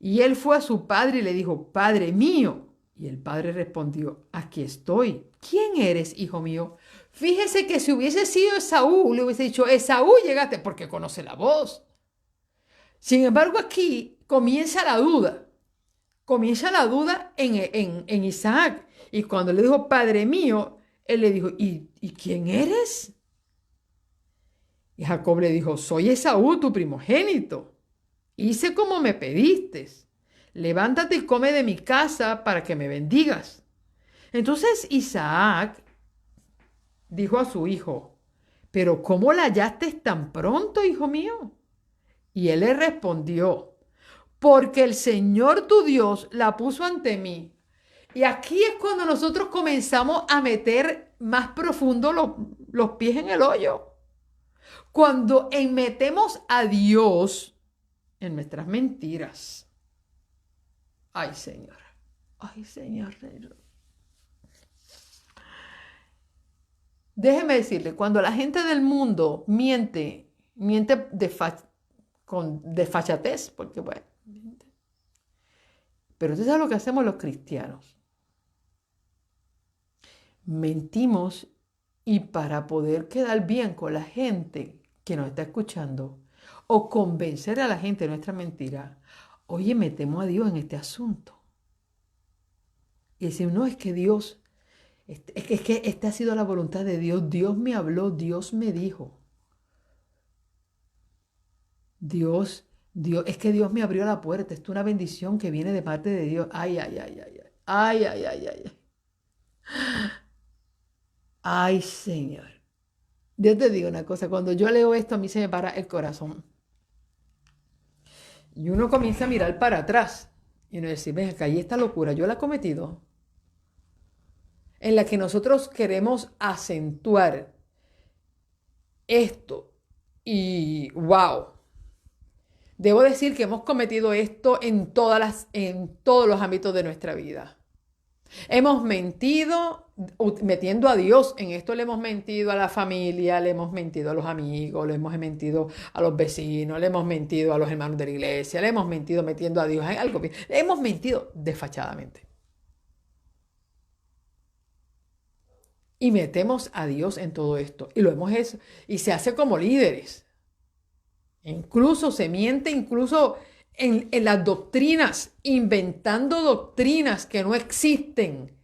y él fue a su padre y le dijo, Padre mío. Y el padre respondió, aquí estoy. ¿Quién eres, hijo mío? Fíjese que si hubiese sido Esaú, le hubiese dicho, Esaú, llegaste, porque conoce la voz. Sin embargo, aquí comienza la duda. Comienza la duda en Isaac. Y cuando le dijo, Padre mío, él le dijo, ¿y quién eres? Y Jacob le dijo, soy Esaú, tu primogénito. Hice como me pediste. Levántate y come de mi casa para que me bendigas. Entonces Isaac dijo a su hijo, ¿pero cómo la hallaste tan pronto, hijo mío? Y él le respondió, porque el Señor tu Dios la puso ante mí. Y aquí es cuando nosotros comenzamos a meter más profundo los pies en el hoyo. Cuando metemos a Dios en nuestras mentiras. Ay, Señor. Ay, Señor. Déjeme decirle, cuando la gente del mundo miente con desfachatez, porque bueno, miente. Pero usted sabe lo que hacemos los cristianos. Mentimos y para poder quedar bien con la gente que nos está escuchando o convencer a la gente de nuestra mentira, oye, metemos a Dios en este asunto. Y decimos, no, es que Dios, es que esta ha sido la voluntad de Dios. Dios me habló, Dios me dijo. Dios, es que Dios me abrió la puerta. Esto es una bendición que viene de parte de Dios. Ay, ay, ay, ay, ay. Ay, ay, ay, ay, ay. Ay, Señor. Yo te digo una cosa, cuando yo leo esto a mí se me para el corazón. Y uno comienza a mirar para atrás. Y uno dice, ven acá, y esta locura, yo la he cometido. En la que nosotros queremos acentuar esto. Y wow. Debo decir que hemos cometido esto en todos los ámbitos de nuestra vida. Hemos mentido metiendo a Dios en esto, le hemos mentido a la familia, le hemos mentido a los amigos, le hemos mentido a los vecinos, le hemos mentido a los hermanos de la iglesia, le hemos mentido metiendo a Dios en algo, le hemos mentido desfachadamente. Y metemos a Dios en todo esto y lo hemos hecho y se hace como líderes. Incluso se miente, incluso en las doctrinas, inventando doctrinas que no existen.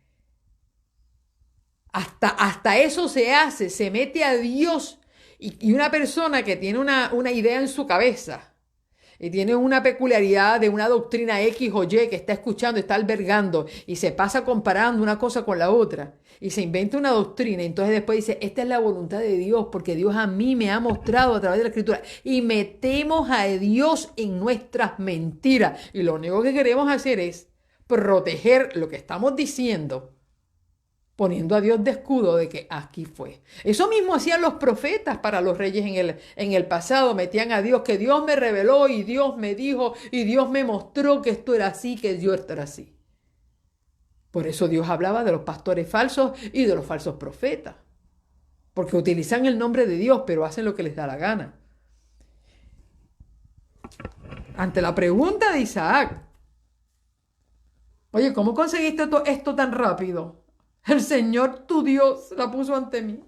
Hasta eso se hace, se mete a Dios y una persona que tiene una idea en su cabeza y tiene una peculiaridad de una doctrina X o Y que está escuchando, está albergando y se pasa comparando una cosa con la otra y se inventa una doctrina y entonces después dice, esta es la voluntad de Dios porque Dios a mí me ha mostrado a través de la Escritura y metemos a Dios en nuestras mentiras y lo único que queremos hacer es proteger lo que estamos diciendo poniendo a Dios de escudo de que aquí fue. Eso mismo hacían los profetas para los reyes en el pasado. Metían a Dios, que Dios me reveló y Dios me dijo y Dios me mostró que esto era así, que Dios era así. Por eso Dios hablaba de los pastores falsos y de los falsos profetas. Porque utilizan el nombre de Dios, pero hacen lo que les da la gana. Ante la pregunta de Isaac, oye, ¿cómo conseguiste esto tan rápido? El Señor tu Dios la puso ante mí.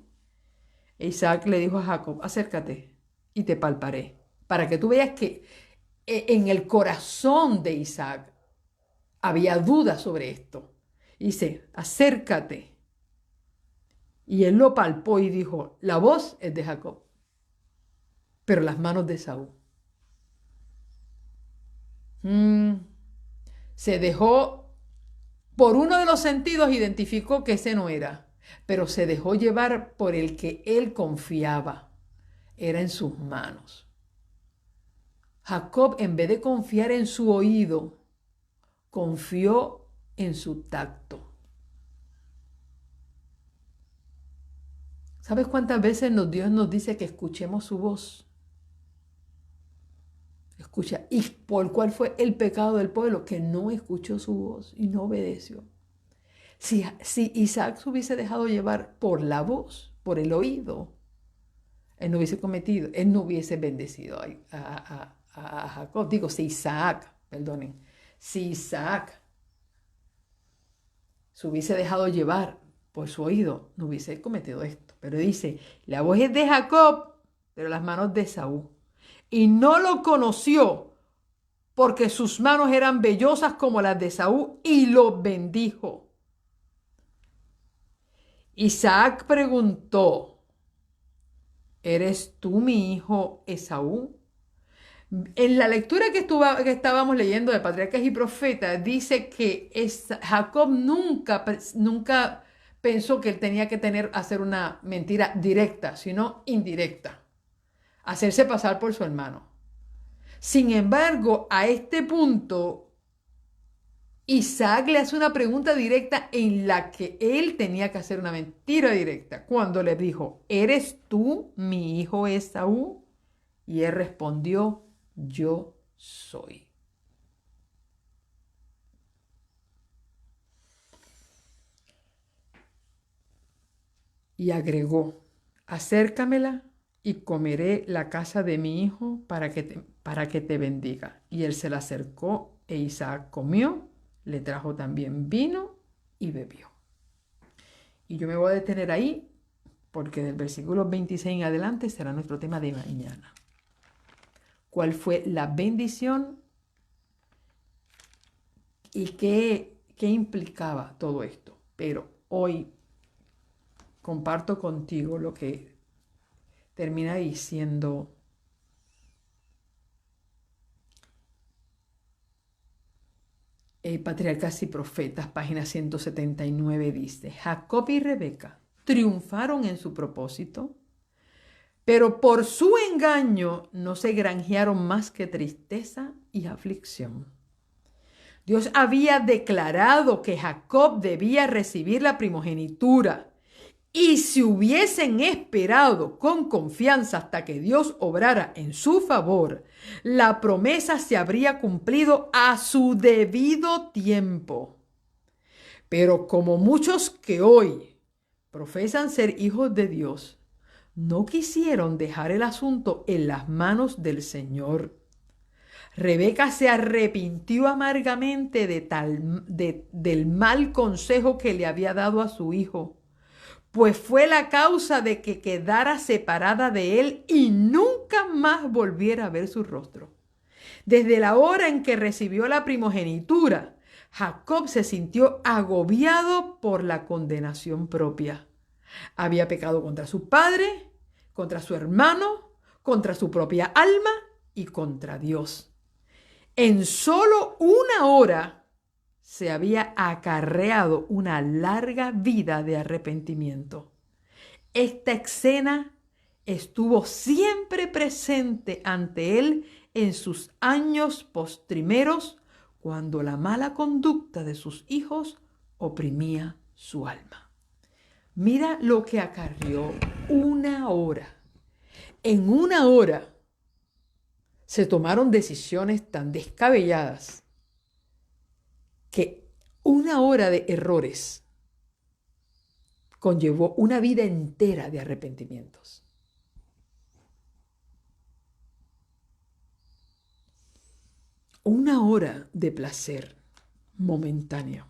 Isaac le dijo a Jacob, acércate y te palparé, para que tú veas que en el corazón de Isaac había dudas sobre esto. Dice, acércate. Y él lo palpó y dijo, la voz es de Jacob, pero las manos de Esaú. Se dejó, por uno de los sentidos identificó que ese no era, pero se dejó llevar por el que él confiaba. Era en sus manos. Jacob, en vez de confiar en su oído, confió en su tacto. ¿Sabes cuántas veces Dios nos dice que escuchemos su voz? Escucha. ¿Y por cuál fue el pecado del pueblo? Que no escuchó su voz y no obedeció. Si Isaac se hubiese dejado llevar por la voz, por el oído, él no hubiese bendecido a Jacob. Digo, si Isaac se hubiese dejado llevar por su oído, no hubiese cometido esto. Pero dice, la voz es de Jacob, pero las manos de Esaú. Y no lo conoció porque sus manos eran vellosas como las de Esaú y lo bendijo. Isaac preguntó, ¿eres tú mi hijo Esaú? En la lectura que estábamos leyendo de Patriarcas y Profetas, dice que Jacob nunca pensó que él tenía que hacer una mentira directa, sino indirecta. Hacerse pasar por su hermano. Sin embargo, a este punto, Isaac le hace una pregunta directa en la que él tenía que hacer una mentira directa. Cuando le dijo, ¿eres tú mi hijo Esaú? Y él respondió, yo soy. Y agregó, acércamela y comeré la casa de mi hijo para que te bendiga. Y él se la acercó e Isaac comió, le trajo también vino y bebió. Y yo me voy a detener ahí porque del versículo 26 en adelante será nuestro tema de mañana. ¿Cuál fue la bendición y qué implicaba todo esto? Pero hoy comparto contigo lo que termina diciendo Patriarcas y Profetas, página 179, dice, Jacob y Rebeca triunfaron en su propósito, pero por su engaño no se granjearon más que tristeza y aflicción. Dios había declarado que Jacob debía recibir la primogenitura. Y si hubiesen esperado con confianza hasta que Dios obrara en su favor, la promesa se habría cumplido a su debido tiempo. Pero como muchos que hoy profesan ser hijos de Dios, no quisieron dejar el asunto en las manos del Señor. Rebeca se arrepintió amargamente del mal consejo que le había dado a su hijo, pues fue la causa de que quedara separada de él y nunca más volviera a ver su rostro. Desde la hora en que recibió la primogenitura, Jacob se sintió agobiado por la condenación propia. Había pecado contra su padre, contra su hermano, contra su propia alma y contra Dios. En solo una hora se había acarreado una larga vida de arrepentimiento. Esta escena estuvo siempre presente ante él en sus años postrimeros, cuando la mala conducta de sus hijos oprimía su alma. Mira lo que acarrió una hora. En una hora se tomaron decisiones tan descabelladas que una hora de errores conllevó una vida entera de arrepentimientos. Una hora de placer momentáneo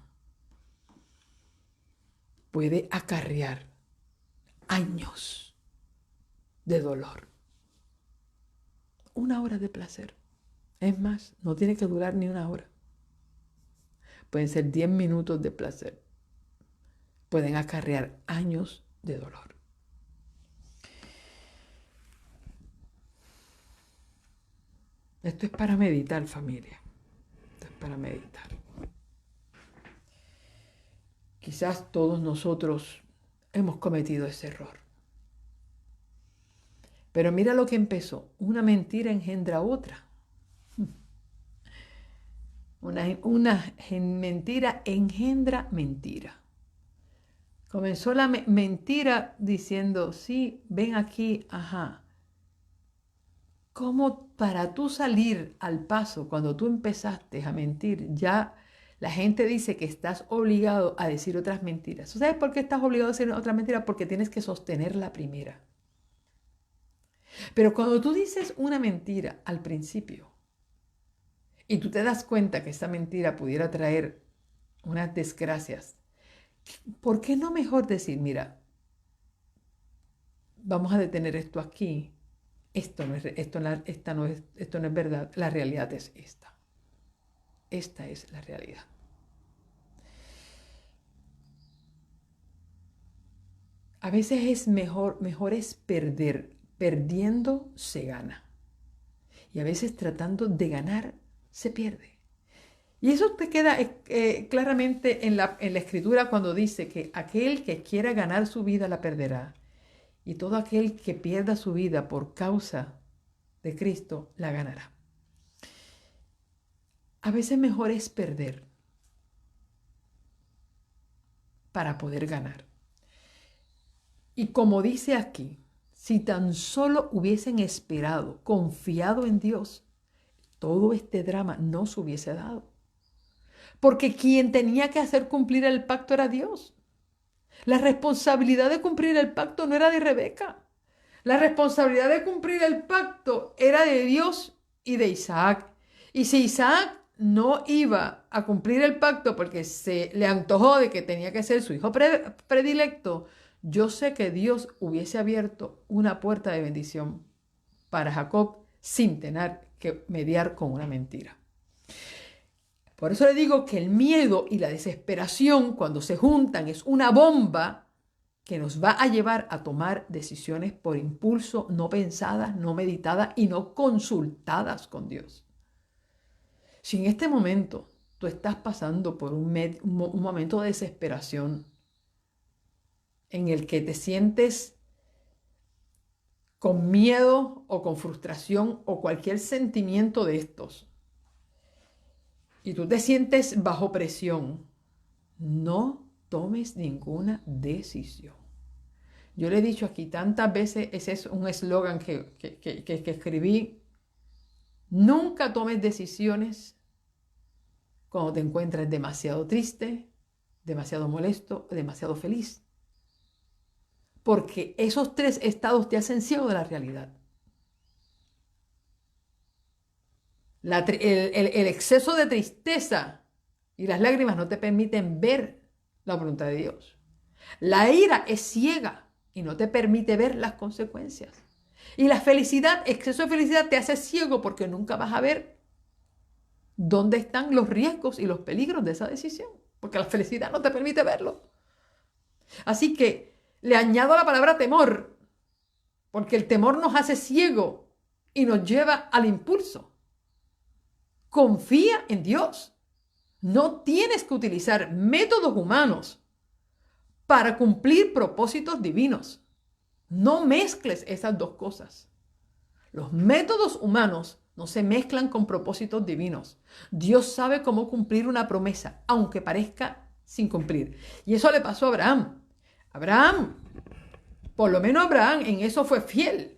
puede acarrear años de dolor. Una hora de placer. Es más, no tiene que durar ni una hora. Pueden ser 10 minutos de placer. Pueden acarrear años de dolor. Esto es para meditar, familia. Esto es para meditar. Quizás todos nosotros hemos cometido ese error. Pero mira lo que empezó. Una mentira engendra otra. Una mentira engendra mentira. Comenzó la mentira diciendo, sí, ven aquí, ajá. ¿Cómo para tú salir al paso cuando tú empezaste a mentir, ya la gente dice que estás obligado a decir otras mentiras? ¿Sabes por qué estás obligado a decir otras mentiras? Porque tienes que sostener la primera. Pero cuando tú dices una mentira al principio y tú te das cuenta que esa mentira pudiera traer unas desgracias, ¿por qué no mejor decir, mira, vamos a detener esto aquí? Esto no es verdad, la realidad es esta. Esta es la realidad. A veces es mejor es perder. Perdiendo se gana. Y a veces tratando de ganar se pierde. Y eso te queda claramente en la escritura cuando dice que aquel que quiera ganar su vida la perderá. Y todo aquel que pierda su vida por causa de Cristo la ganará. A veces mejor es perder para poder ganar. Y como dice aquí, si tan solo hubiesen esperado, confiado en Dios, todo este drama no se hubiese dado. Porque quien tenía que hacer cumplir el pacto era Dios. La responsabilidad de cumplir el pacto no era de Rebeca. La responsabilidad de cumplir el pacto era de Dios y de Isaac. Y si Isaac no iba a cumplir el pacto porque se le antojó de que tenía que ser su hijo predilecto, yo sé que Dios hubiese abierto una puerta de bendición para Jacob sin tener que mediar con una mentira. Por eso le digo que el miedo y la desesperación, cuando se juntan, es una bomba que nos va a llevar a tomar decisiones por impulso, no pensadas, no meditadas y no consultadas con Dios. Si en este momento tú estás pasando por un momento de desesperación en el que te sientes con miedo o con frustración o cualquier sentimiento de estos, y tú te sientes bajo presión, no tomes ninguna decisión. Yo le he dicho aquí tantas veces, ese es un eslogan que escribí, nunca tomes decisiones cuando te encuentres demasiado triste, demasiado molesto o demasiado feliz. Porque esos tres estados te hacen ciego de la realidad. El exceso de tristeza y las lágrimas no te permiten ver la voluntad de Dios. La ira es ciega y no te permite ver las consecuencias. Y la felicidad, exceso de felicidad te hace ciego porque nunca vas a ver dónde están los riesgos y los peligros de esa decisión. Porque la felicidad no te permite verlo. Así que le añado la palabra temor, porque el temor nos hace ciego y nos lleva al impulso. Confía en Dios. No tienes que utilizar métodos humanos para cumplir propósitos divinos. No mezcles esas dos cosas. Los métodos humanos no se mezclan con propósitos divinos. Dios sabe cómo cumplir una promesa, aunque parezca sin cumplir. Y eso le pasó a Abraham. Por lo menos Abraham en eso fue fiel.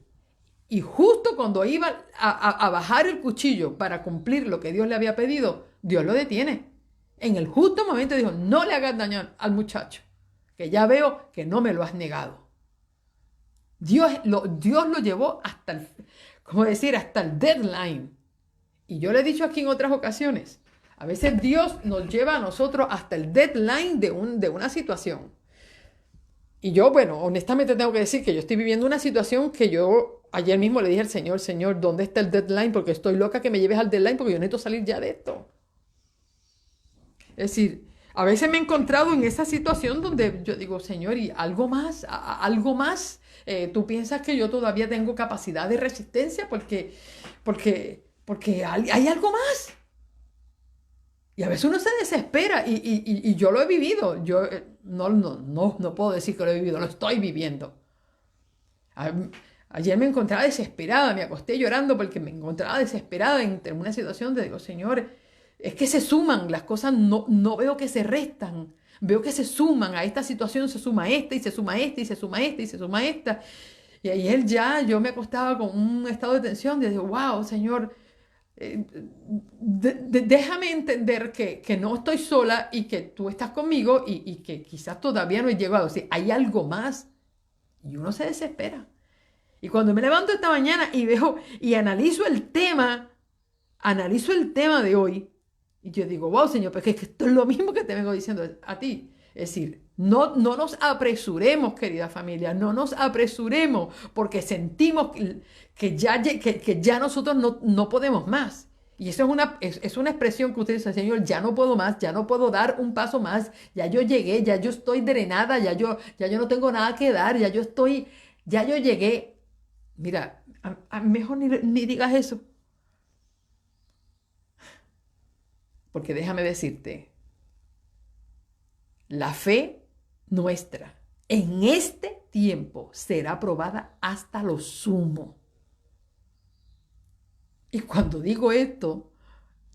Y justo cuando iba a bajar el cuchillo para cumplir lo que Dios le había pedido, Dios lo detiene. En el justo momento dijo, no le hagas daño al muchacho, que ya veo que no me lo has negado. Dios lo llevó hasta el deadline. Y yo le he dicho aquí en otras ocasiones, a veces Dios nos lleva a nosotros hasta el deadline de una situación. Y yo, bueno, honestamente tengo que decir que yo estoy viviendo una situación que yo ayer mismo le dije al Señor, Señor, ¿dónde está el deadline? Porque estoy loca que me lleves al deadline porque yo necesito salir ya de esto. Es decir, a veces me he encontrado en esa situación donde yo digo, Señor, ¿y algo más? ¿Algo más? ¿Tú piensas que yo todavía tengo capacidad de resistencia? Porque hay algo más. Y a veces uno se desespera y yo lo he vivido. Yo no puedo decir que lo he vivido, lo estoy viviendo. Ayer me encontraba desesperada, me acosté llorando porque me encontraba desesperada en una situación de digo, Señor, es que se suman las cosas, no veo que se restan, veo que se suman, a esta situación se suma esta y se suma esta y se suma esta y se suma esta. Y ayer ya yo me acostaba con un estado de tensión, de digo, wow, Señor, déjame entender que no estoy sola y que tú estás conmigo y que quizás todavía no he llegado. O sea, hay algo más y uno se desespera. Y cuando me levanto esta mañana y veo y analizo el tema de hoy, y yo digo, wow, Señor, porque es que esto es lo mismo que te vengo diciendo a ti. Es decir, no nos apresuremos, querida familia, no nos apresuremos porque sentimos que ya nosotros no podemos más. Y eso es una expresión que usted dice, Señor, ya no puedo más, ya no puedo dar un paso más, ya yo llegué, ya yo estoy drenada, ya yo no tengo nada que dar, ya yo llegué. Mira, mejor ni digas eso. Porque déjame decirte, la fe nuestra en este tiempo será probada hasta lo sumo. Y cuando digo esto,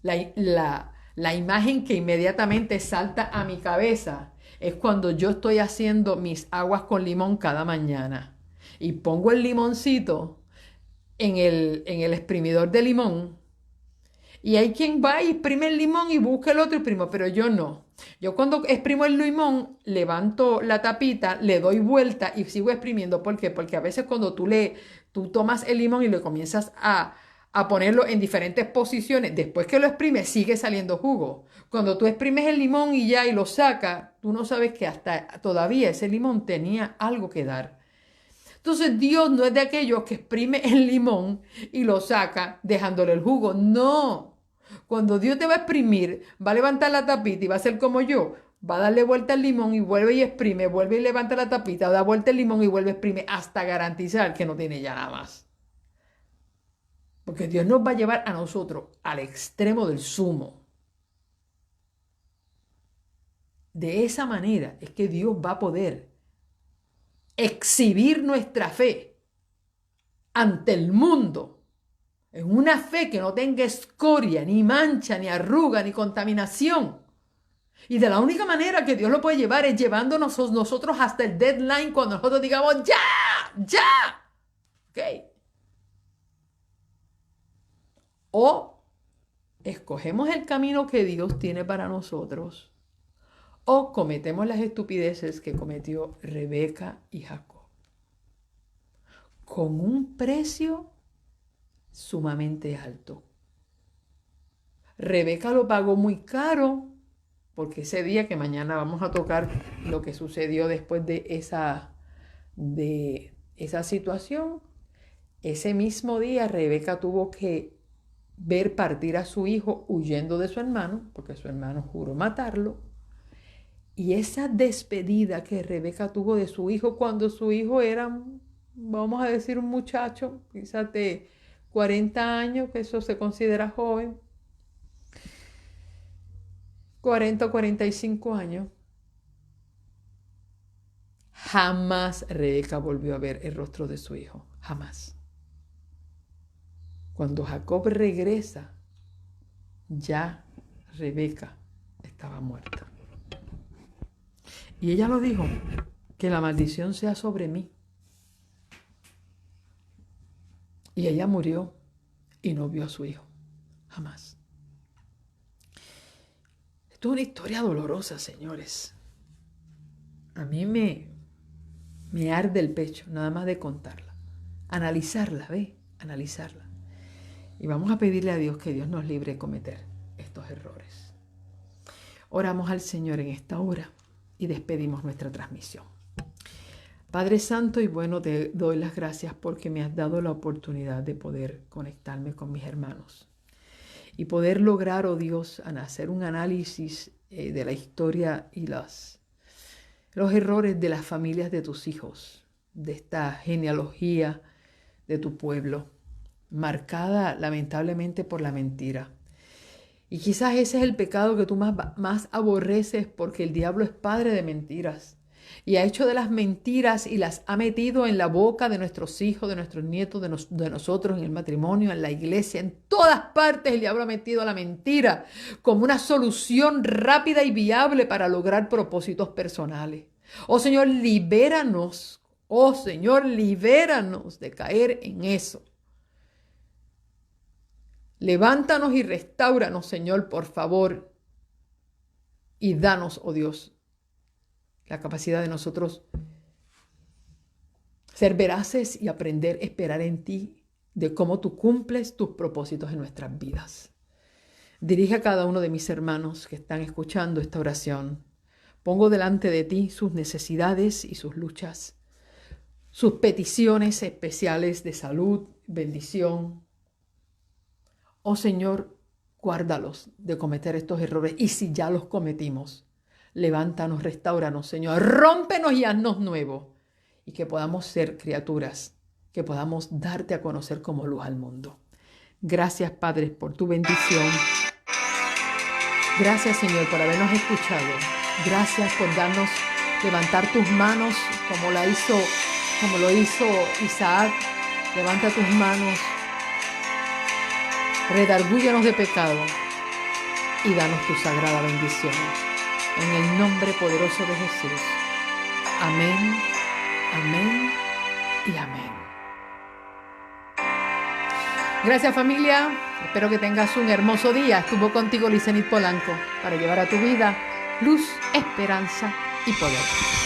la imagen que inmediatamente salta a mi cabeza es cuando yo estoy haciendo mis aguas con limón cada mañana y pongo el limoncito en el exprimidor de limón. Y hay quien va y exprime el limón y busca el otro exprimo, pero yo no. Yo cuando exprimo el limón, levanto la tapita, le doy vuelta y sigo exprimiendo. ¿Por qué? Porque a veces cuando tú tomas el limón y le comienzas a ponerlo en diferentes posiciones, después que lo exprimes, sigue saliendo jugo. Cuando tú exprimes el limón y ya y lo sacas, tú no sabes que hasta todavía ese limón tenía algo que dar. Entonces Dios no es de aquellos que exprime el limón y lo saca dejándole el jugo. No. Cuando Dios te va a exprimir, va a levantar la tapita y va a ser como yo. Va a darle vuelta al limón y vuelve y exprime, vuelve y levanta la tapita, da vuelta el limón y vuelve y exprime hasta garantizar que no tiene ya nada más. Porque Dios nos va a llevar a nosotros al extremo del sumo. De esa manera es que Dios va a poder exhibir nuestra fe ante el mundo. En una fe que no tenga escoria, ni mancha, ni arruga, ni contaminación. Y de la única manera que Dios lo puede llevar es llevándonos nosotros hasta el deadline cuando nosotros digamos, ¡ya! ¿Ok? O escogemos el camino que Dios tiene para nosotros, o cometemos las estupideces que cometió Rebeca y Jacob. Con un precio sumamente alto. Rebeca lo pagó muy caro porque ese día que mañana vamos a tocar lo que sucedió después de esa situación, ese mismo día Rebeca tuvo que ver partir a su hijo huyendo de su hermano, porque su hermano juró matarlo. Y esa despedida que Rebeca tuvo de su hijo cuando su hijo era, vamos a decir, un muchacho, quizás de 40 años, que eso se considera joven, 40 o 45 años, jamás Rebeca volvió a ver el rostro de su hijo, jamás. Cuando Jacob regresa, ya Rebeca estaba muerta. Y ella lo dijo, que la maldición sea sobre mí. Y ella murió y no vio a su hijo, jamás. Esto es una historia dolorosa, señores. A mí me arde el pecho, nada más de contarla. Analizarla, ¿ve? Analizarla. Y vamos a pedirle a Dios que Dios nos libre de cometer estos errores. Oramos al Señor en esta hora y despedimos nuestra transmisión. Padre Santo y bueno, te doy las gracias porque me has dado la oportunidad de poder conectarme con mis hermanos y poder lograr, oh Dios, hacer un análisis de la historia y los errores de las familias de tus hijos, de esta genealogía de tu pueblo, marcada lamentablemente por la mentira. Y quizás ese es el pecado que tú más aborreces, porque el diablo es padre de mentiras. Y ha hecho de las mentiras y las ha metido en la boca de nuestros hijos, de nuestros nietos, de nosotros, en el matrimonio, en la iglesia, en todas partes el diablo ha metido la mentira como una solución rápida y viable para lograr propósitos personales. Oh Señor, libéranos. Oh Señor, libéranos de caer en eso. Levántanos y restáuranos, Señor, por favor. Y danos, oh Dios, la capacidad de nosotros ser veraces y aprender a esperar en ti, de cómo tú cumples tus propósitos en nuestras vidas. Dirige a cada uno de mis hermanos que están escuchando esta oración. Pongo delante de ti sus necesidades y sus luchas, sus peticiones especiales de salud, bendición. Oh Señor, guárdalos de cometer estos errores. Y si ya los cometimos, levántanos, restáuranos, Señor. Rómpenos y haznos nuevos. Y que podamos ser criaturas, que podamos darte a conocer como luz al mundo. Gracias, Padre, por tu bendición. Gracias, Señor, por habernos escuchado. Gracias por darnos levantar tus manos como lo hizo Isaac. Levanta tus manos. Redargúyanos de pecado y danos tu sagrada bendición. En el nombre poderoso de Jesús. Amén, amén y amén. Gracias, familia. Espero que tengas un hermoso día. Estuvo contigo Lizenit Polanco para llevar a tu vida luz, esperanza y poder.